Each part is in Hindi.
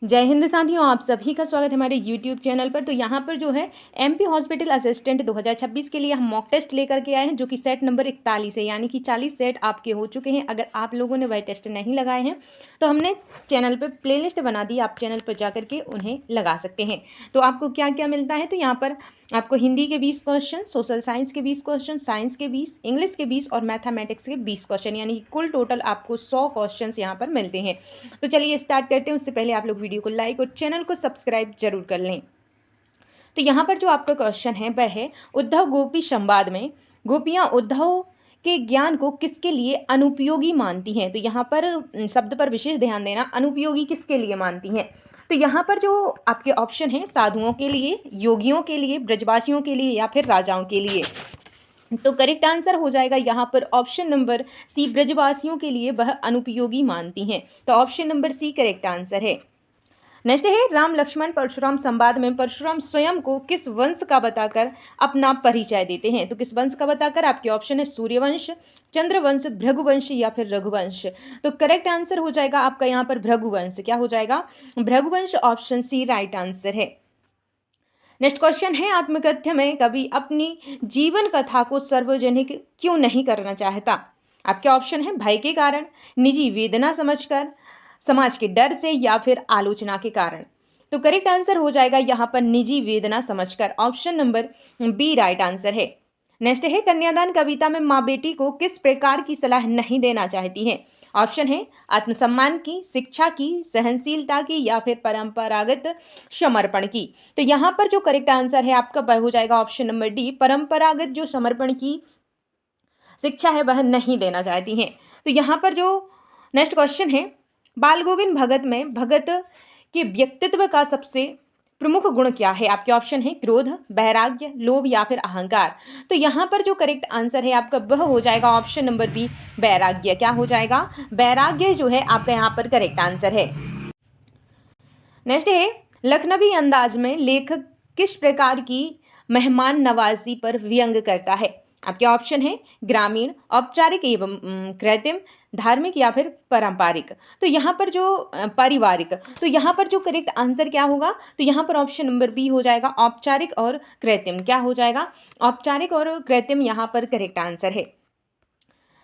जय हिंद साथियों, आप सभी का स्वागत है हमारे YouTube चैनल पर। तो यहाँ पर जो है एमपी हॉस्पिटल असिस्टेंट 2026 के लिए हम मॉक टेस्ट लेकर के आए हैं, जो कि सेट नंबर 41 है, यानी कि 40 सेट आपके हो चुके हैं। अगर आप लोगों ने वह टेस्ट नहीं लगाए हैं तो हमने चैनल पर प्लेलिस्ट बना दी, आप चैनल पर जा करके उन्हें लगा सकते हैं। तो आपको क्या क्या मिलता है, तो यहाँ पर आपको हिंदी के 20 क्वेश्चन, सोशल साइंस के 20 क्वेश्चन, साइंस के 20, इंग्लिश के 20 और मैथमेटिक्स के 20 क्वेश्चन, यानी कुल टोटल आपको 100 क्वेश्चन यहाँ पर मिलते हैं। तो चलिए स्टार्ट करते हैं। उससे पहले आप लोग वीडियो को लाइक और चैनल को सब्सक्राइब जरूर कर लें। तो यहाँ पर जो आपका क्वेश्चन है वह है, उद्धव गोपी संवाद में गोपियाँ उद्धव के ज्ञान को किसके लिए अनुपयोगी मानती हैं। तो यहाँ पर शब्द पर विशेष ध्यान देना, अनुपयोगी किसके लिए मानती हैं। तो यहाँ पर जो आपके ऑप्शन हैं, साधुओं के लिए, योगियों के लिए, ब्रजवासियों के लिए या फिर राजाओं के लिए। तो करेक्ट आंसर हो जाएगा यहाँ पर ऑप्शन नंबर सी, ब्रजवासियों के लिए वह अनुपयोगी मानती हैं। तो option number C correct answer है। नेक्स्ट है, राम लक्ष्मण परशुराम संवाद में परशुराम स्वयं को किस वंश का बताकर अपना परिचय देते हैं। तो किस वंश का बताकर, आपके ऑप्शन है सूर्यवंश, चंद्रवंश, भृगुवंश या फिर रघुवंश। तो करेक्ट आंसर हो जाएगा आपका यहाँ पर भृगुवंश। क्या हो जाएगा, भृगुवंश, ऑप्शन सी राइट आंसर है। नेक्स्ट क्वेश्चन है, आत्मकथ्य में कवि अपनी जीवन कथा को सार्वजनिक क्यों नहीं करना चाहता। आपके ऑप्शन है भय के कारण, निजी वेदना समझकर, समाज के डर से या फिर आलोचना के कारण। तो करेक्ट आंसर हो जाएगा यहाँ पर निजी वेदना समझकर, option number B right answer है। नेक्स्ट है, कन्यादान कविता में माँ बेटी को किस प्रकार की सलाह नहीं देना चाहती है। ऑप्शन है आत्मसम्मान की, शिक्षा की, सहनशीलता की या फिर परंपरागत समर्पण की। तो यहाँ पर जो करेक्ट आंसर है आपका वह हो जाएगा ऑप्शन नंबर डी, परंपरागत जो समर्पण की शिक्षा है वह नहीं देना चाहती हैं। तो यहाँ पर जो नेक्स्ट क्वेश्चन है, बाल गोविंद भगत में भगत के व्यक्तित्व का सबसे प्रमुख गुण क्या है। आपके ऑप्शन है क्रोध, वैराग्य, लोभ या फिर अहंकार। तो यहाँ पर जो करेक्ट आंसर है आपका वह हो जाएगा ऑप्शन नंबर बी, वैराग्य। क्या हो जाएगा, वैराग्य जो है आपका यहाँ पर करेक्ट आंसर है। नेक्स्ट है, लखनवी अंदाज में लेखक किस प्रकार की मेहमान नवाजी पर व्यंग करता है। आपके ऑप्शन है ग्रामीण, औपचारिक एवं कृत्रिम, धार्मिक या फिर पारंपरिक। तो यहाँ पर जो पारिवारिक, तो यहाँ पर जो करेक्ट आंसर क्या होगा, तो यहाँ पर ऑप्शन नंबर बी हो जाएगा, औपचारिक और कृत्रिम। क्या हो जाएगा, औपचारिक और कृत्रिम यहाँ पर करेक्ट आंसर है।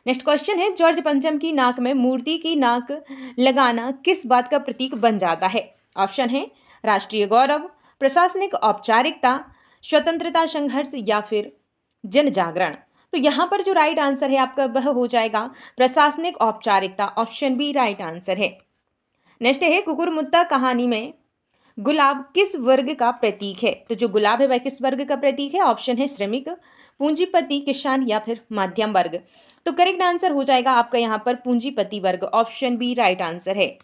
नेक्स्ट क्वेश्चन है, जॉर्ज पंचम की नाक में मूर्ति की नाक लगाना किस बात का प्रतीक बन जाता है। ऑप्शन है राष्ट्रीय गौरव, प्रशासनिक औपचारिकता, स्वतंत्रता संघर्ष या फिर जन जागरण। तो यहाँ पर जो राइट आंसर है आपका वह हो जाएगा प्रशासनिक औपचारिकता, ऑप्शन बी राइट आंसर है। नेक्स्ट है, कुकुरमुत्ता कहानी में गुलाब किस वर्ग का प्रतीक है। तो जो गुलाब है वह किस वर्ग का प्रतीक है। ऑप्शन है श्रमिक, पूंजीपति, किसान या फिर मध्यम वर्ग। तो करेक्ट आंसर हो जाएगा आपका यहाँ पर पूंजीपति वर्ग, ऑप्शन बी राइट आंसर है।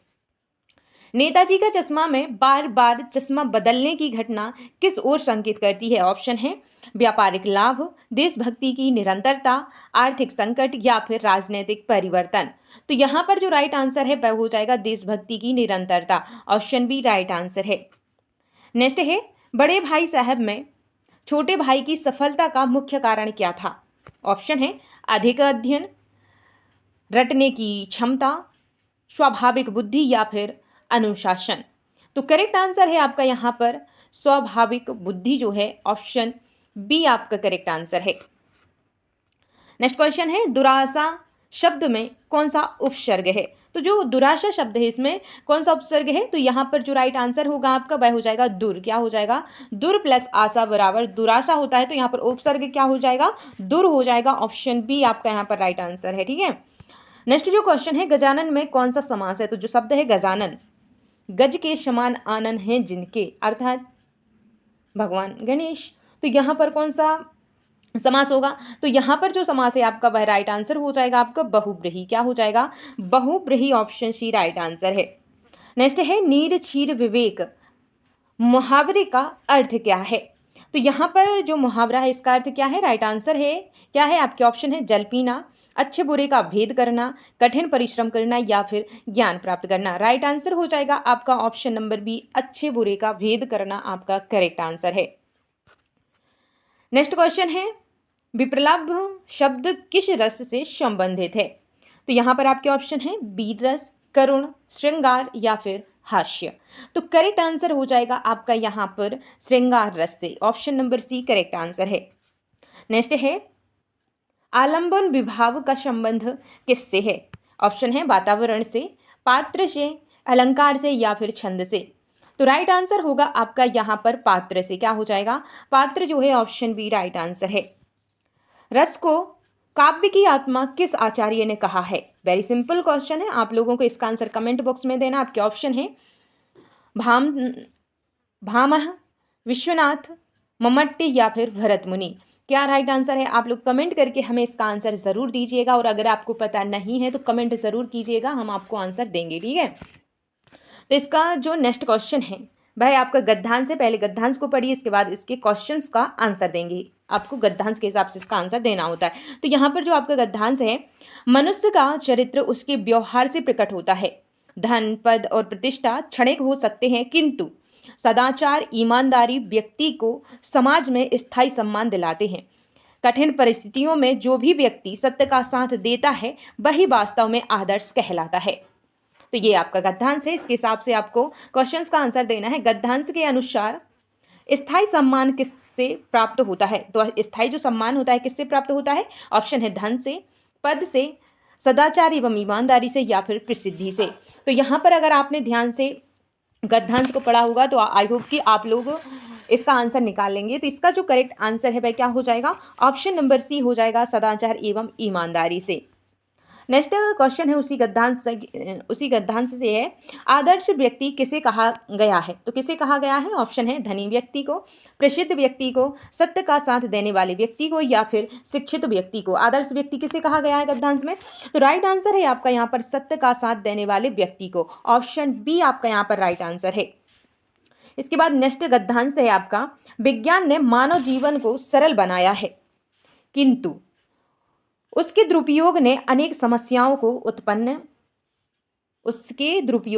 नेताजी का चश्मा में बार बार चश्मा बदलने की घटना किस ओर संकेत करती है। ऑप्शन है व्यापारिक लाभ, देशभक्ति की निरंतरता, आर्थिक संकट या फिर राजनीतिक परिवर्तन। तो यहाँ पर जो राइट आंसर है वह हो जाएगा देशभक्ति की निरंतरता, ऑप्शन बी राइट आंसर है। नेक्स्ट है, बड़े भाई साहब में छोटे भाई की सफलता का मुख्य कारण क्या था। ऑप्शन है अधिक अध्ययन, रटने की क्षमता, स्वाभाविक बुद्धि या फिर अनुशासन। तो करेक्ट आंसर है आपका यहाँ पर स्वाभाविक बुद्धि जो है, ऑप्शन बी आपका करेक्ट आंसर है। नेक्स्ट क्वेश्चन है, दुराशा शब्द में कौन सा उपसर्ग है। तो जो दुराशा शब्द है इसमें कौन सा उपसर्ग है, तो यहाँ पर जो राइट आंसर होगा आपका वह हो जाएगा दुर। क्या हो जाएगा, दुर प्लस आशा बराबर दुराशा होता है। तो यहाँ पर उपसर्ग क्या हो जाएगा, दुर हो जाएगा, ऑप्शन बी आपका यहाँ पर राइट आंसर है। ठीक है, नेक्स्ट जो क्वेश्चन है, गजानन में कौन सा समास है। तो जो शब्द है गजानन, गज के समान आनन हैं जिनके, अर्थात भगवान गणेश। तो यहाँ पर कौन सा समास होगा, तो यहाँ पर जो समास है आपका वह राइट आंसर हो जाएगा आपका बहुब्रीहि। क्या हो जाएगा, बहुब्रीहि, ऑप्शन सी राइट आंसर है। नेक्स्ट है, नीर क्षीर विवेक मुहावरे का अर्थ क्या है। तो यहाँ पर जो मुहावरा है इसका अर्थ क्या है, राइट आंसर है क्या है, आपके ऑप्शन है जल पीना, अच्छे बुरे का भेद करना, कठिन परिश्रम करना या फिर ज्ञान प्राप्त करना। राइट आंसर हो जाएगा आपका ऑप्शन नंबर बी, अच्छे बुरे का भेद करना आपका करेक्ट आंसर है। नेक्स्ट क्वेश्चन है, विप्रलभ शब्द किस रस से संबंधित है। तो यहाँ पर आपके ऑप्शन है वीर रस, करुण, श्रृंगार या फिर हास्य। तो करेक्ट आंसर हो जाएगा आपका यहाँ पर श्रृंगार रस से। Option number C correct answer है। नेक्स्ट है आलंबन विभाव का संबंध किससे है? ऑप्शन है वातावरण से, पात्र से, अलंकार से या फिर छंद से। तो राइट आंसर होगा आपका यहाँ पर पात्र से। क्या हो जाएगा? पात्र जो है ऑप्शन बी राइट आंसर है। रस को काव्य की आत्मा किस आचार्य ने कहा है? वेरी सिंपल क्वेश्चन है, आप लोगों को इसका आंसर कमेंट बॉक्स में देना। आपके ऑप्शन है भाम भामह, विश्वनाथ, मम्मट्टी या फिर भरत मुनि। क्या राइट आंसर है? आप लोग कमेंट करके हमें इसका आंसर ज़रूर दीजिएगा, और अगर आपको पता नहीं है तो कमेंट ज़रूर कीजिएगा, हम आपको आंसर देंगे, ठीक है। तो इसका जो नेक्स्ट क्वेश्चन है भाई, आपका गद्यांश से, पहले गद्यांश को पढ़िए, इसके बाद इसके क्वेश्चंस का आंसर देंगे। आपको गद्यांश के हिसाब से इसका आंसर देना होता है। तो यहाँ पर जो आपका गद्यांश है, मनुष्य का चरित्र उसके व्यवहार से प्रकट होता है। धन, पद और प्रतिष्ठा क्षणिक हो सकते हैं, किंतु सदाचार, ईमानदारी व्यक्ति को समाज में स्थायी सम्मान दिलाते हैं। कठिन परिस्थितियों में जो भी व्यक्ति सत्य का साथ देता है वही वास्तव में आदर्श कहलाता है। तो ये आपका गद्यांश है, इसके हिसाब से आपको क्वेश्चंस का आंसर देना है। गद्यांश के अनुसार स्थायी सम्मान किससे प्राप्त होता है? तो स्थायी जो सम्मान होता है किससे प्राप्त होता है? ऑप्शन है धन से, पद से, सदाचार एवं ईमानदारी से या फिर प्रसिद्धि से। तो यहाँ पर अगर आपने ध्यान से गद्यांश को पढ़ा होगा तो आई होप कि आप लोग इसका आंसर निकाल लेंगे। तो इसका जो करेक्ट आंसर है भाई क्या हो जाएगा? ऑप्शन नंबर सी हो जाएगा, सदाचार एवं ईमानदारी से। नेक्स्ट क्वेश्चन है उसी गद्यांश से है, आदर्श व्यक्ति किसे कहा गया है? तो किसे कहा गया है? ऑप्शन है धनी व्यक्ति को, प्रसिद्ध व्यक्ति को, सत्य का साथ देने वाले व्यक्ति को या फिर शिक्षित व्यक्ति को। आदर्श व्यक्ति किसे कहा गया है गद्यांश में? तो राइट आंसर है आपका यहाँ पर सत्य का साथ देने वाले व्यक्ति को। ऑप्शन बी आपका यहाँ पर राइट आंसर है। इसके बाद नेक्स्ट गद्यांश है आपका, विज्ञान ने मानव जीवन को सरल बनाया है, किंतु उसके दुरुपयोग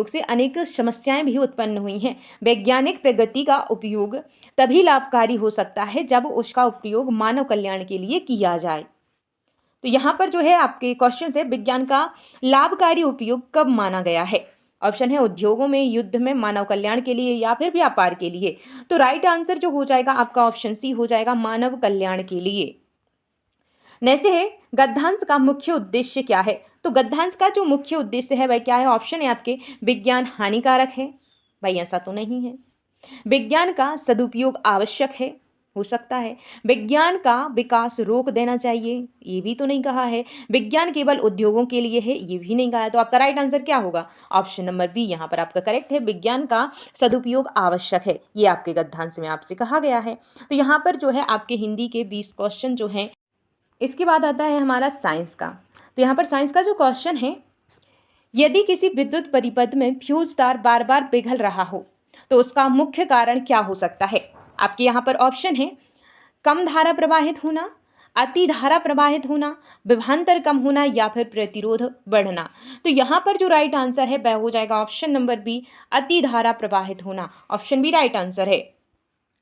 से अनेक समस्याएं भी उत्पन्न हुई हैं। वैज्ञानिक प्रगति का उपयोग तभी लाभकारी हो सकता है जब उसका उपयोग मानव कल्याण के लिए किया जाए। तो यहाँ पर जो है आपके क्वेश्चन है, विज्ञान का लाभकारी उपयोग कब माना गया है? ऑप्शन है उद्योगों में, युद्ध में, मानव कल्याण के लिए या फिर व्यापार के लिए। तो राइट आंसर जो हो जाएगा आपका ऑप्शन सी हो जाएगा, मानव कल्याण के लिए। नेक्स्ट है गद्यांश का मुख्य उद्देश्य क्या है? तो गद्यांश का जो मुख्य उद्देश्य है भाई क्या है? ऑप्शन है आपके विज्ञान हानिकारक है, भाई ऐसा तो नहीं है। विज्ञान का सदुपयोग आवश्यक है, हो सकता है। विज्ञान का विकास रोक देना चाहिए, ये भी तो नहीं कहा है। विज्ञान केवल उद्योगों के लिए है, ये भी नहीं कहा है। तो आपका राइट आंसर क्या होगा? ऑप्शन नंबर बी यहाँ पर आपका करेक्ट है, विज्ञान का सदुपयोग आवश्यक है, ये आपके गद्यांश में आपसे कहा गया है। तो यहाँ पर जो है आपके हिंदी के 20 क्वेश्चन जो हैं। इसके बाद आता है हमारा साइंस का। तो यहाँ पर साइंस का जो क्वेश्चन है, यदि किसी विद्युत परिपथ में फ्यूज तार बार बार पिघल रहा हो तो उसका मुख्य कारण क्या हो सकता है? आपके यहाँ पर ऑप्शन है कम धारा प्रवाहित होना, अति धारा प्रवाहित होना, विभवांतर कम होना या फिर प्रतिरोध बढ़ना। तो यहाँ पर जो राइट आंसर है वह हो जाएगा ऑप्शन नंबर बी, अति धारा प्रवाहित होना। ऑप्शन बी राइट आंसर है।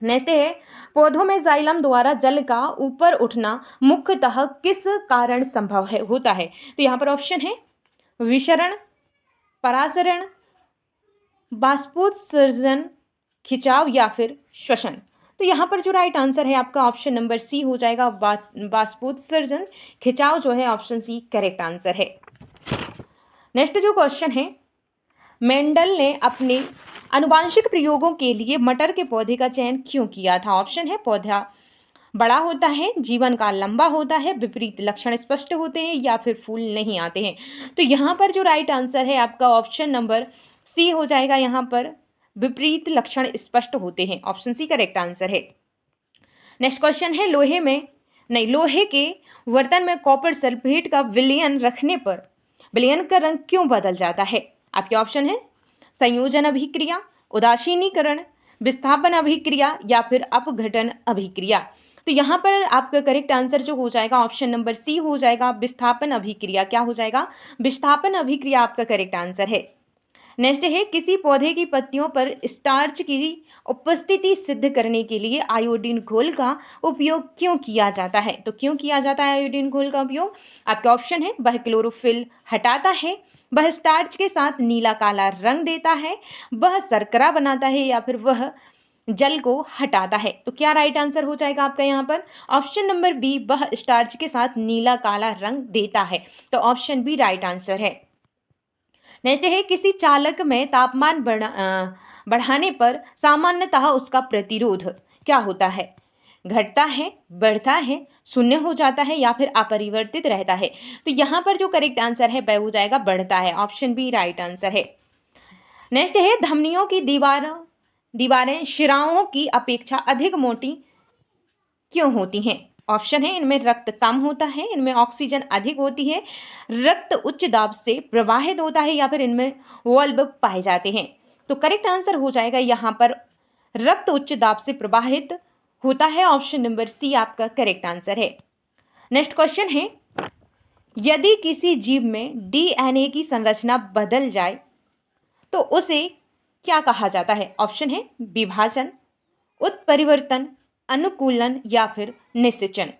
नेक्स्ट है पौधों में जाइलम द्वारा जल का ऊपर उठना मुख्यतः किस कारण संभव है होता है? तो यहाँ पर ऑप्शन है विसरण, परासरण, बाष्पोत्सर्जन, खिंचाव या फिर श्वसन। तो यहाँ पर जो राइट आंसर है आपका ऑप्शन नंबर सी हो जाएगा, बाष्पोत्सर्जन, खिंचाव जो है ऑप्शन सी करेक्ट आंसर है। नेक्स्ट जो क्वेश्चन है, मेंडल ने अपने आनुवांशिक प्रयोगों के लिए मटर के पौधे का चयन क्यों किया था? ऑप्शन है पौधा बड़ा होता है, जीवन काल लंबा होता है, विपरीत लक्षण स्पष्ट होते हैं या फिर फूल नहीं आते हैं। तो यहाँ पर जो राइट आंसर है आपका ऑप्शन नंबर सी हो जाएगा, यहाँ पर विपरीत लक्षण स्पष्ट होते हैं। ऑप्शन सी करेक्ट आंसर है। नेक्स्ट क्वेश्चन है लोहे के बर्तन में कॉपर सल्फेट का विलयन रखने पर विलयन का रंग क्यों बदल जाता है? आपके ऑप्शन है संयोजन अभिक्रिया, उदासीनीकरण, विस्थापन अभिक्रिया या फिर अपघटन अभिक्रिया। तो यहाँ पर आपका करेक्ट आंसर जो हो जाएगा ऑप्शन नंबर सी हो जाएगा, विस्थापन अभिक्रिया। क्या हो जाएगा? विस्थापन अभिक्रिया आपका करेक्ट आंसर है। नेक्स्ट है किसी पौधे की पत्तियों पर स्टार्च की उपस्थिति सिद्ध करने के लिए आयोडीन घोल का उपयोग क्यों किया जाता है। तो क्यों किया जाता है आयोडीन घोल का उपयोग? आपके ऑप्शन है वह क्लोरोफिल हटाता है, वह स्टार्च के साथ नीला काला रंग देता है, वह शर्करा बनाता है, या फिर वह जल को हटाता है। तो क्या राइट आंसर हो जाएगा आपका यहाँ पर? ऑप्शन नंबर बी, वह स्टार्च के साथ नीला काला रंग देता है। तो ऑप्शन बी राइट आंसर है। नेक्स्ट है किसी चालक में तापमान बढ़ाने पर सामान्यतः उसका प्रतिरोध क्या होता है? घटता है, बढ़ता है, शून्य हो जाता है, या फिर अपरिवर्तित रहता है। तो यहाँ पर जो करेक्ट आंसर है वह हो जाएगा बढ़ता है। ऑप्शन बी राइट आंसर है। नेक्स्ट है धमनियों की दीवारें शिराओं की अपेक्षा अधिक मोटी क्यों होती हैं? ऑप्शन है इनमें रक्त कम होता है, इनमें ऑक्सीजन अधिक होती है, रक्त उच्च दाब से प्रवाहित होता है, या फिर इनमें वाल्व पाए जाते हैं। तो करेक्ट आंसर हो जाएगा यहाँ पर रक्त उच्च दाब से प्रवाहित होता है। ऑप्शन नंबर सी आपका करेक्ट आंसर है। नेक्स्ट क्वेश्चन है यदि किसी जीव में डीएनए की संरचना बदल जाए तो उसे क्या कहा जाता है? ऑप्शन है विभाजन, उत्परिवर्तन, अनुकूलन, या फिर निषेचन।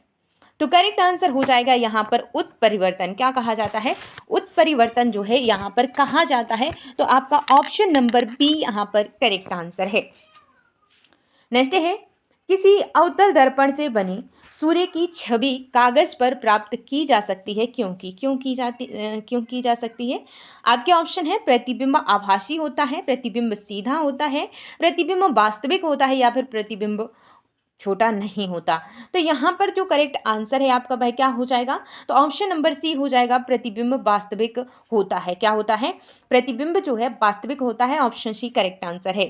तो करेक्ट आंसर हो जाएगा यहाँ पर उत्परिवर्तन। क्या कहा जाता है? उत्परिवर्तन जो है यहाँ पर कहा जाता है। तो आपका ऑप्शन नंबर बी यहाँ पर करेक्ट आंसर है। नेक्स्ट है किसी अवतल दर्पण से बनी सूर्य की छवि कागज पर प्राप्त की जा सकती है क्यों की जा सकती है? आपके ऑप्शन है प्रतिबिंब आभासी होता है, प्रतिबिंब सीधा होता है, प्रतिबिंब वास्तविक होता है, या फिर प्रतिबिंब छोटा नहीं होता। तो यहाँ पर जो करेक्ट आंसर है आपका वह क्या हो जाएगा? तो ऑप्शन नंबर सी हो जाएगा प्रतिबिंब वास्तविक होता है। क्या होता है? प्रतिबिंब जो है वास्तविक होता है। ऑप्शन सी करेक्ट आंसर है।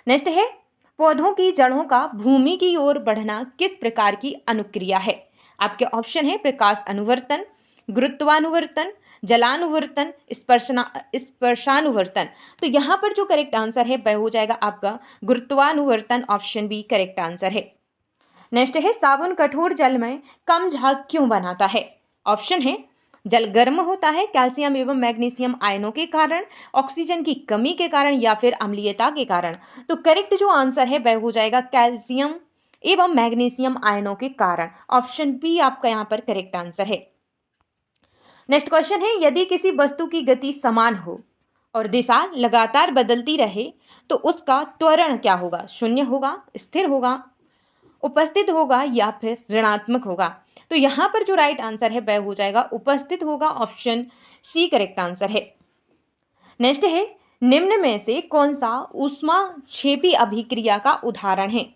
नेक्स्ट है पौधों की जड़ों का भूमि की ओर बढ़ना किस प्रकार की अनुक्रिया है? आपके ऑप्शन है प्रकाश अनुवर्तन, गुरुत्वानुवर्तन, जलानुवर्तन, स्पर्शानुवर्तन। तो यहाँ पर जो करेक्ट आंसर है वह हो जाएगा आपका गुरुत्वानुवर्तन। ऑप्शन बी करेक्ट आंसर है। नेक्स्ट है साबुन कठोर जल में कम झाग क्यों बनाता है? ऑप्शन है जल गर्म होता है कैल्शियम एवं मैग्नीशियम आयनों के कारण, ऑक्सीजन की कमी के कारण, या फिर अम्लीयता के कारण। तो करेक्ट जो आंसर है वह हो जाएगा कैल्शियम एवं मैग्नीशियम आयनों के कारण। ऑप्शन बी आपका यहाँ पर करेक्ट आंसर है। नेक्स्ट क्वेश्चन है यदि किसी वस्तु की गति समान हो और दिशा लगातार बदलती रहे तो उसका त्वरण क्या होगा? शून्य होगा, स्थिर होगा, उपस्थित होगा, या फिर ऋणात्मक होगा? तो यहाँ पर जो राइट आंसर है वह हो जाएगा उपस्थित होगा। ऑप्शन सी करेक्ट आंसर है। नेक्स्ट है निम्न में से कौन सा ऊष्माक्षेपी अभिक्रिया का उदाहरण है?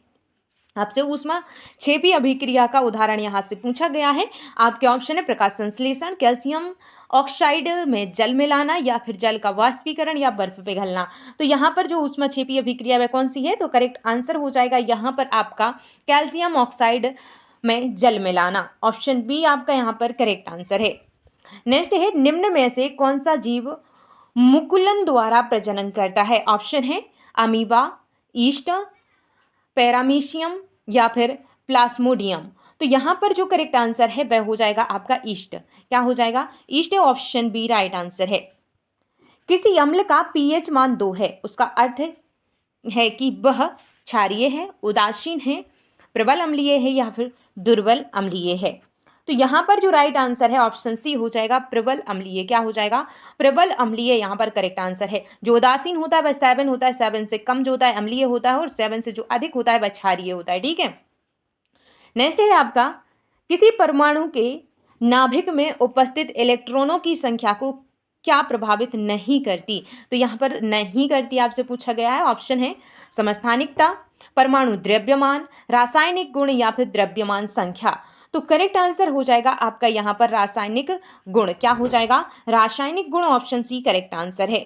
आपसे ऊष्माक्षेपी अभिक्रिया का उदाहरण यहाँ से पूछा गया है। आपके ऑप्शन है प्रकाश संश्लेषण, कैल्शियम ऑक्साइड में जल मिलाना, या फिर जल का वाष्पीकरण, या बर्फ पिघलना। तो यहाँ पर जो ऊष्माक्षेपी अभिक्रिया वह कौन सी है? तो करेक्ट आंसर हो जाएगा यहाँ पर आपका कैल्शियम ऑक्साइड में जल मिलाना। ऑप्शन बी आपका यहाँ पर करेक्ट आंसर है। नेक्स्ट है निम्न में से कौन सा जीव मुकुलन द्वारा प्रजनन करता है? ऑप्शन है अमीबा, ईस्ट, पैरामीशियम, या फिर प्लाज्मोडियम। तो यहाँ पर जो करेक्ट आंसर है वह हो जाएगा आपका ईस्ट। क्या हो जाएगा? East. Option B right answer है। किसी अम्ल का पीएच मान 2 है, उसका अर्थ है कि वह क्षारीय है, उदासीन है, प्रबल अम्लीय है, या फिर दुर्बल अम्लीय है। तो यहाँ पर जो राइट आंसर है ऑप्शन सी हो जाएगा प्रबल अम्लीय। क्या हो जाएगा? प्रबल अम्लीय यहाँ पर करेक्ट आंसर है। जो उदासीन होता है वह 7 होता है, 7 से कम जो होता है अम्लीय होता है, और 7 से जो अधिक होता है वह क्षारीय होता है। ठीक है। नेक्स्ट है आपका किसी परमाणु के नाभिक में उपस्थित इलेक्ट्रॉनों की संख्या को क्या प्रभावित नहीं करती? तो यहाँ पर नहीं करती आपसे पूछा गया है। ऑप्शन है समस्थानिकता, परमाणु द्रव्यमान, रासायनिक गुण, या फिर द्रव्यमान संख्या। तो करेक्ट आंसर हो जाएगा आपका यहाँ पर रासायनिक गुण। क्या हो जाएगा? रासायनिक गुण। ऑप्शन सी करेक्ट आंसर है।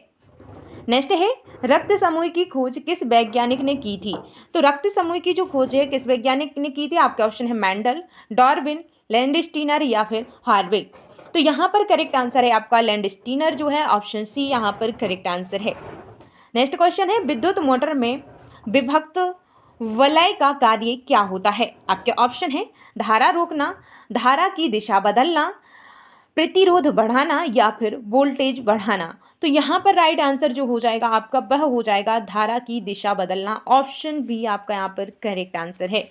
नेक्स्ट है रक्त समूह की खोज किस वैज्ञानिक ने की थी? तो रक्त समूह की जो खोज है किस वैज्ञानिक ने की थी? आपके ऑप्शन है मेंडल, डार्विन, लैंडस्टीनर, या फिर हार्वे। तो यहाँ पर करेक्ट आंसर है आपका लैंडस्टीनर जो है। ऑप्शन सी यहाँ पर करेक्ट आंसर है। नेक्स्ट क्वेश्चन है विद्युत मोटर में विभक्त वलय का कार्य क्या होता है? आपके ऑप्शन है धारा रोकना, धारा की दिशा बदलना, प्रतिरोध बढ़ाना, या फिर वोल्टेज बढ़ाना। तो यहाँ पर राइट आंसर जो हो जाएगा आपका वह हो जाएगा धारा की दिशा बदलना। ऑप्शन बी आपका यहाँ पर करेक्ट आंसर है।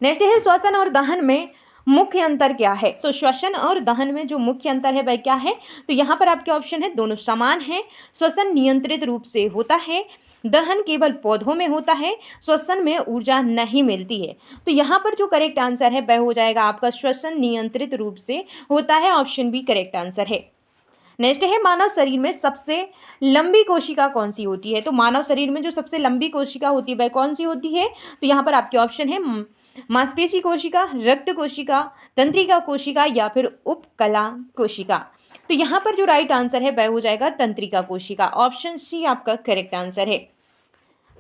नेक्स्ट है श्वसन और दहन में मुख्य अंतर क्या है। तो श्वसन और दहन में जो मुख्य अंतर है वह क्या है। तो यहाँ पर आपके ऑप्शन है दोनों समान है, श्वसन नियंत्रित रूप से होता है, दहन केवल पौधों में होता है, श्वसन में ऊर्जा नहीं मिलती है। तो यहाँ पर जो करेक्ट आंसर है वह हो जाएगा आपका श्वसन नियंत्रित रूप से होता है। ऑप्शन बी करेक्ट आंसर है। नेक्स्ट है मानव शरीर में सबसे लंबी कोशिका कौन सी होती है। तो मानव शरीर में जो सबसे लंबी कोशिका होती है वह कौन सी होती है। तो यहाँ पर आपके ऑप्शन है मांसपेशी कोशिका, रक्त कोशिका, तंत्रिका कोशिका या फिर उपकला कोशिका। तो यहाँ पर जो राइट आंसर है वह हो जाएगा तंत्रिका कोशिका। ऑप्शन सी आपका करेक्ट आंसर है।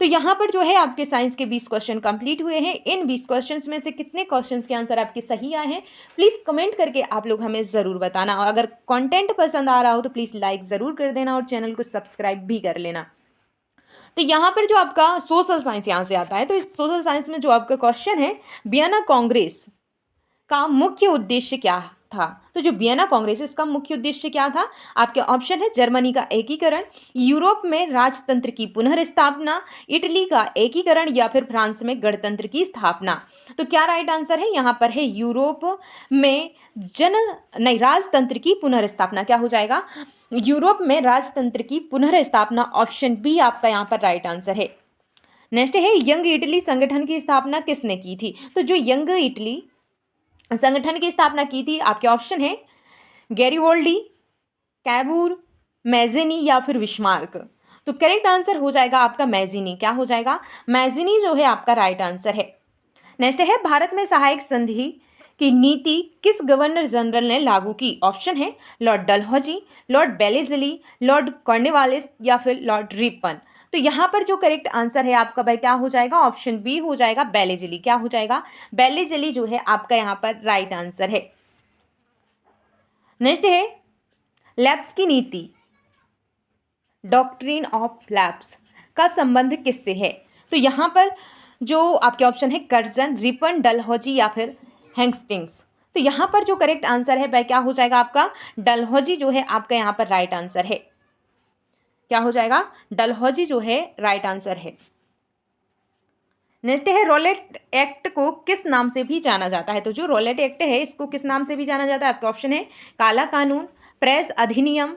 तो यहाँ पर जो है आपके साइंस के 20 क्वेश्चन कंप्लीट हुए हैं। इन 20 क्वेश्चंस में से कितने क्वेश्चंस के आंसर आपके सही आए हैं प्लीज़ कमेंट करके आप लोग हमें ज़रूर बताना। और अगर कंटेंट पसंद आ रहा हो तो प्लीज़ लाइक ज़रूर कर देना और चैनल को सब्सक्राइब भी कर लेना। तो यहाँ पर जो आपका सोशल साइंस यहाँ से आता है, तो इस सोशल साइंस में जो आपका क्वेश्चन है वियना कांग्रेस का मुख्य उद्देश्य क्या था। तो जो वियना कांग्रेस इसका मुख्य उद्देश्य क्या था। आपके ऑप्शन है जर्मनी का एकीकरण, यूरोप में राजतंत्र की पुनर्स्थापना, इटली का एकीकरण या फिर फ्रांस में गणतंत्र की स्थापना। तो क्या राइट आंसर है यहाँ पर है यूरोप में राजतंत्र की पुनर्स्थापना। क्या हो जाएगा यूरोप में राजतंत्र की पुनर्स्थापना। ऑप्शन बी आपका यहाँ पर राइट आंसर है। नेक्स्ट है यंग इटली संगठन की स्थापना किसने की थी। तो जो यंग इटली संगठन की स्थापना की थी आपके ऑप्शन है गैरिबोल्डी, कैबूर, मैजिनी या फिर बिस्मार्क। तो करेक्ट आंसर हो जाएगा आपका मैजिनी। क्या हो जाएगा मैजिनी जो है आपका राइट आंसर है। नेक्स्ट है भारत में सहायक संधि की नीति किस गवर्नर जनरल ने लागू की। ऑप्शन है लॉर्ड डलहौजी, लॉर्ड बेलेजली, लॉर्ड कॉर्नवालिस या फिर लॉर्ड रिपन। तो यहाँ पर जो करेक्ट आंसर है आपका भाई क्या हो जाएगा ऑप्शन बी हो जाएगा बेलेजली। क्या हो जाएगा बेलेजली जो है आपका यहाँ पर राइट आंसर है। नेक्स्ट है लैब्स की नीति, डॉक्ट्रिन ऑफ लैब्स का संबंध किससे है। तो यहाँ पर जो आपके ऑप्शन है कर्जन, रिपन, डलहौजी या फिर हेस्टिंग्स। तो यहाँ पर जो करेक्ट आंसर है वह क्या हो जाएगा आपका डलहौजी जो है आपका यहाँ पर राइट आंसर है। क्या हो जाएगा डलहौजी जो है राइट आंसर है। नेक्स्ट है रॉलेट एक्ट को किस नाम से भी जाना जाता है। तो जो रॉलेट एक्ट है इसको किस नाम से भी जाना जाता है। आपका ऑप्शन है काला कानून, प्रेस अधिनियम,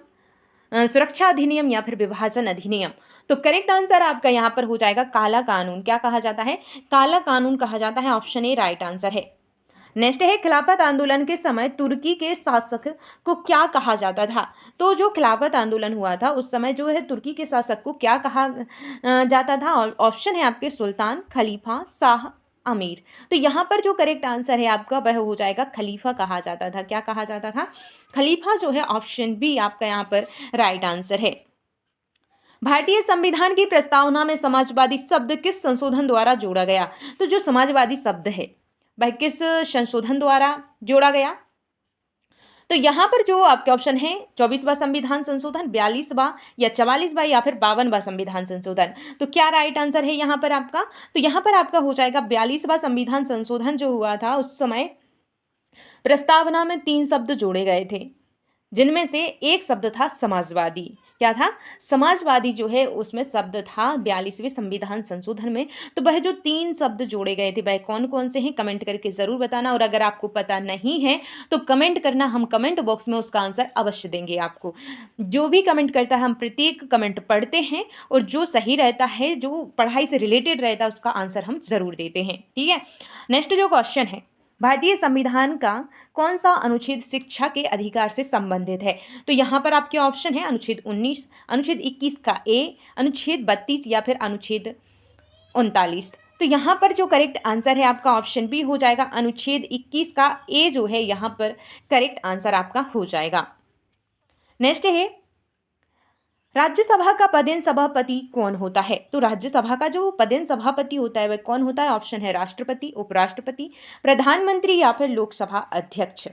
सुरक्षा अधिनियम या फिर विभाजन अधिनियम। तो करेक्ट आंसर आपका यहाँ पर हो जाएगा काला कानून। क्या कहा जाता है काला कानून कहा जाता है। ऑप्शन ए राइट आंसर है। नेक्स्ट है खिलाफत आंदोलन के समय तुर्की के शासक को क्या कहा जाता था। तो जो खिलाफत आंदोलन हुआ था उस समय जो है तुर्की के शासक को क्या कहा जाता था। ऑप्शन है आपके सुल्तान, खलीफा, शाह, अमीर। तो यहाँ पर जो करेक्ट आंसर है आपका वह हो जाएगा खलीफा कहा जाता था। क्या कहा जाता था खलीफा जो है। ऑप्शन बी आपका यहाँ पर राइट आंसर है। भारतीय संविधान की प्रस्तावना में समाजवादी शब्द किस संशोधन द्वारा जोड़ा गया। तो जो समाजवादी शब्द है वह किस संशोधन द्वारा जोड़ा गया। तो यहाँ पर जो आपके ऑप्शन है 24वां संविधान संशोधन, 42वां या 44वां या फिर 52वां संविधान संशोधन। तो क्या राइट आंसर है यहाँ पर आपका। तो यहाँ पर आपका हो जाएगा 42वां संविधान संशोधन जो हुआ था उस समय प्रस्तावना में 3 शब्द जोड़े गए थे जिनमें से एक शब्द था समाजवादी। क्या था समाजवादी जो है उसमें शब्द था 42वें संविधान संशोधन में। तो वह जो 3 शब्द जोड़े गए थे वह कौन कौन से हैं कमेंट करके ज़रूर बताना। और अगर आपको पता नहीं है तो कमेंट करना, हम कमेंट बॉक्स में उसका आंसर अवश्य देंगे आपको। जो भी कमेंट करता है हम प्रत्येक कमेंट पढ़ते हैं और जो सही रहता है जो पढ़ाई से रिलेटेड रहता है उसका आंसर हम ज़रूर देते हैं। ठीक है। नेक्स्ट जो क्वेश्चन है भारतीय संविधान का कौन सा अनुच्छेद शिक्षा के अधिकार से संबंधित है। तो यहाँ पर आपके ऑप्शन है अनुच्छेद 19, अनुच्छेद 21 का ए, अनुच्छेद 32 या फिर अनुच्छेद 39। तो यहाँ पर जो करेक्ट आंसर है आपका ऑप्शन बी हो जाएगा अनुच्छेद 21 का ए जो है यहाँ पर करेक्ट आंसर आपका हो जाएगा। नेक्स्ट है राज्यसभा का पदेन सभापति कौन होता है। तो राज्यसभा का जो पदेन सभापति होता है वह कौन होता है। ऑप्शन है राष्ट्रपति, उपराष्ट्रपति, प्रधानमंत्री या फिर लोकसभा अध्यक्ष।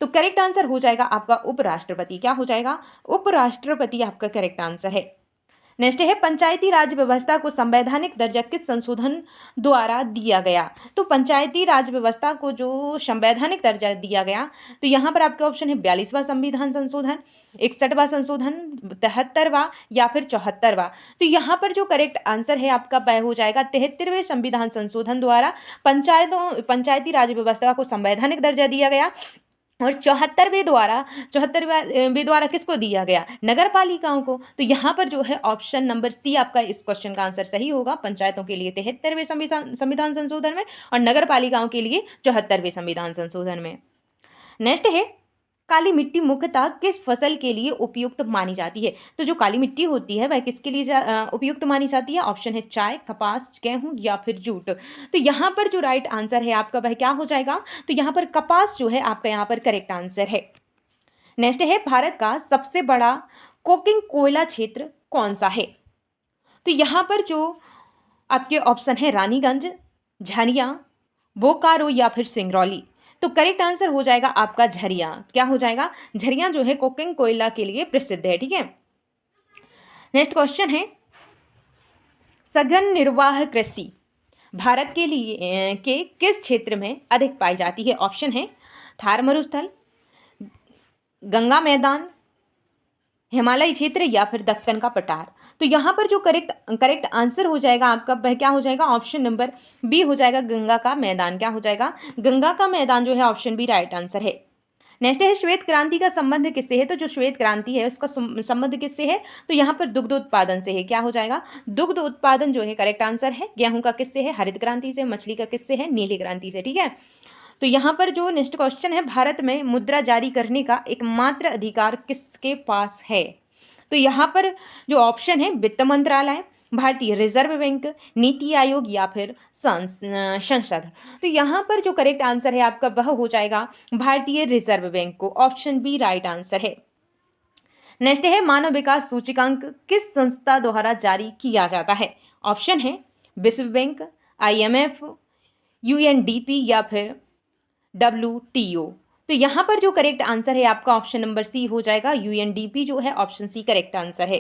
तो करेक्ट आंसर हो जाएगा आपका उपराष्ट्रपति। क्या हो जाएगा उपराष्ट्रपति आपका करेक्ट आंसर है। नेक्स्ट है पंचायती राज व्यवस्था को संवैधानिक दर्जा किस संशोधन द्वारा दिया गया। तो पंचायती राज व्यवस्था को जो संवैधानिक दर्जा दिया गया, तो यहाँ पर आपके ऑप्शन है 42वां संविधान संशोधन, 61वां संशोधन, 73वां या फिर 74वां। तो यहाँ पर जो करेक्ट आंसर है आपका वह हो जाएगा 73वें संविधान संशोधन द्वारा पंचायती राज व्यवस्था को संवैधानिक दर्जा दिया गया। और 74वें द्वारा किसको दिया गया, नगर पालिकाओं को। तो यहाँ पर जो है ऑप्शन नंबर सी आपका इस क्वेश्चन का आंसर सही होगा। पंचायतों के लिए 73वें संविधान संशोधन में और नगर पालिकाओं के लिए 74वें संविधान संशोधन में। नेक्स्ट है काली मिट्टी मुख्यतः किस फसल के लिए उपयुक्त मानी जाती है। तो जो काली मिट्टी होती है वह किसके लिए उपयुक्त मानी जाती है। ऑप्शन है चाय, कपास, गेहूं या फिर जूट। तो यहाँ पर जो राइट आंसर है आपका वह क्या हो जाएगा, तो यहाँ पर कपास जो है आपका यहाँ पर करेक्ट आंसर है। नेक्स्ट है भारत का सबसे बड़ा कोकिंग कोयला क्षेत्र कौन सा है। तो यहाँ पर जो आपके ऑप्शन है रानीगंज, झरिया, बोकारो या फिर सिंगरौली। तो करेक्ट आंसर हो जाएगा आपका झरिया। क्या हो जाएगा, झरिया जो है कोकिंग कोयला के लिए प्रसिद्ध है। ठीक है, नेक्स्ट क्वेश्चन है सघन निर्वाह कृषि भारत के लिए के किस क्षेत्र में अधिक पाई जाती है। ऑप्शन है थार मरुस्थल, गंगा मैदान, हिमालयी क्षेत्र या फिर दक्कन का पठार। तो यहाँ पर जो करेक्ट आंसर हो जाएगा आपका वह क्या हो जाएगा, ऑप्शन नंबर बी हो जाएगा, गंगा का मैदान। क्या हो जाएगा, गंगा का मैदान जो है ऑप्शन बी राइट आंसर है। नेक्स्ट है श्वेत क्रांति का संबंध किससे है। तो जो श्वेत क्रांति है उसका संबंध किससे है, तो यहाँ पर दुग्ध उत्पादन से है। क्या हो जाएगा, दुग्ध उत्पादन जो है करेक्ट आंसर है। गेहूं का किससे है, हरित क्रांति से। मछली का किससे है, नीली क्रांति से। ठीक है, तो यहाँ पर जो नेक्स्ट क्वेश्चन है भारत में मुद्रा जारी करने का एकमात्र अधिकार किसके पास है। तो यहाँ पर जो ऑप्शन है वित्त मंत्रालय, भारतीय रिजर्व बैंक, नीति आयोग या फिर संसद। तो यहाँ पर जो करेक्ट आंसर है आपका वह हो जाएगा भारतीय रिजर्व बैंक को। ऑप्शन बी राइट आंसर है। नेक्स्ट है मानव विकास सूचकांक किस संस्था द्वारा जारी किया जाता है। ऑप्शन है विश्व बैंक, IMF, UNDP या फिर WTO। तो यहाँ पर जो करेक्ट आंसर है आपका ऑप्शन नंबर सी हो जाएगा, UNDP जो है ऑप्शन सी करेक्ट आंसर है।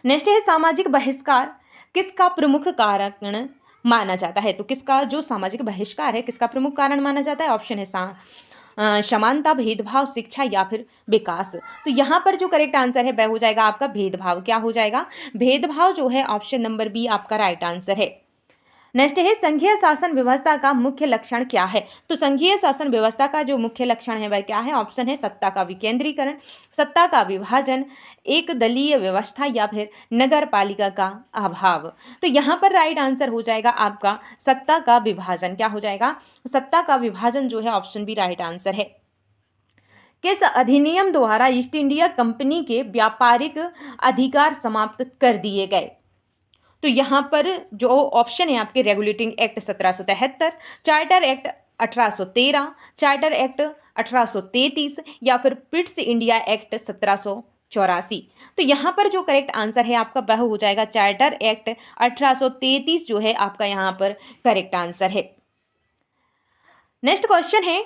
नेक्स्ट है सामाजिक बहिष्कार किसका प्रमुख कारण माना जाता है। तो किसका जो सामाजिक बहिष्कार है किसका प्रमुख कारण माना जाता है। ऑप्शन है समानता, भेदभाव, शिक्षा या फिर विकास। तो यहाँ पर जो करेक्ट आंसर है वह हो जाएगा आपका भेदभाव। क्या हो जाएगा, भेदभाव जो है ऑप्शन नंबर बी आपका राइट आंसर है। नेक्स्ट है संघीय शासन व्यवस्था का मुख्य लक्षण क्या है। तो संघीय शासन व्यवस्था का जो मुख्य लक्षण है वह क्या है। ऑप्शन है सत्ता का विकेंद्रीकरण, सत्ता का विभाजन, एक दलीय व्यवस्था या फिर नगर पालिका का अभाव। तो यहाँ पर राइट आंसर हो जाएगा आपका सत्ता का विभाजन। क्या हो जाएगा, सत्ता का विभाजन जो है ऑप्शन बी राइट आंसर है। किस अधिनियम द्वारा ईस्ट इंडिया कंपनी के व्यापारिक अधिकार समाप्त कर दिए गए। तो यहाँ पर जो ऑप्शन है आपके regulating act 1773, charter act 1813, charter act 1833 या फिर पिट्स इंडिया एक्ट 1784। तो यहाँ पर जो करेक्ट आंसर है आपका वह हो जाएगा चार्टर एक्ट 1833 जो है आपका यहाँ पर करेक्ट आंसर है। नेक्स्ट क्वेश्चन है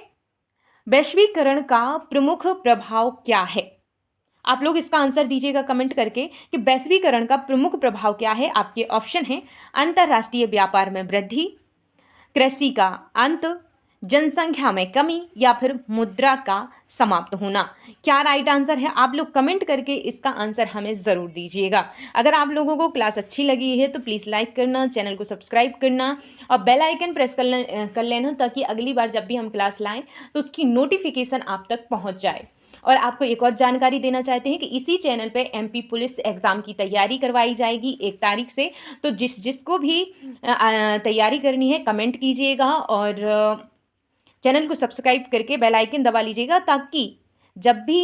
वैश्वीकरण का प्रमुख प्रभाव क्या है। आप लोग इसका आंसर दीजिएगा कमेंट करके कि वैश्वीकरण का प्रमुख प्रभाव क्या है। आपके ऑप्शन है अंतर्राष्ट्रीय व्यापार में वृद्धि, कृषि का अंत, जनसंख्या में कमी या फिर मुद्रा का समाप्त होना। क्या राइट आंसर है, आप लोग कमेंट करके इसका आंसर हमें ज़रूर दीजिएगा। अगर आप लोगों को क्लास अच्छी लगी है तो प्लीज़ लाइक करना, चैनल को सब्सक्राइब करना और बेल आइकन प्रेस कर लेना ताकि अगली बार जब भी हम क्लास लाएं तो उसकी नोटिफिकेशन आप तक पहुँच जाए। और आपको एक और जानकारी देना चाहते हैं कि इसी चैनल पे MP पुलिस एग्ज़ाम की तैयारी करवाई जाएगी 1 तारीख से। तो जिसको भी तैयारी करनी है कमेंट कीजिएगा और चैनल को सब्सक्राइब करके बेल आइकन दबा लीजिएगा ताकि जब भी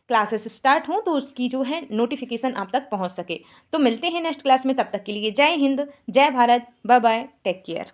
क्लासेस स्टार्ट हों तो उसकी जो है नोटिफिकेशन आप तक पहुंच सके। तो मिलते हैं नेक्स्ट क्लास में, तब तक के लिए जय हिंद, जय Bharat, bye bye, take care.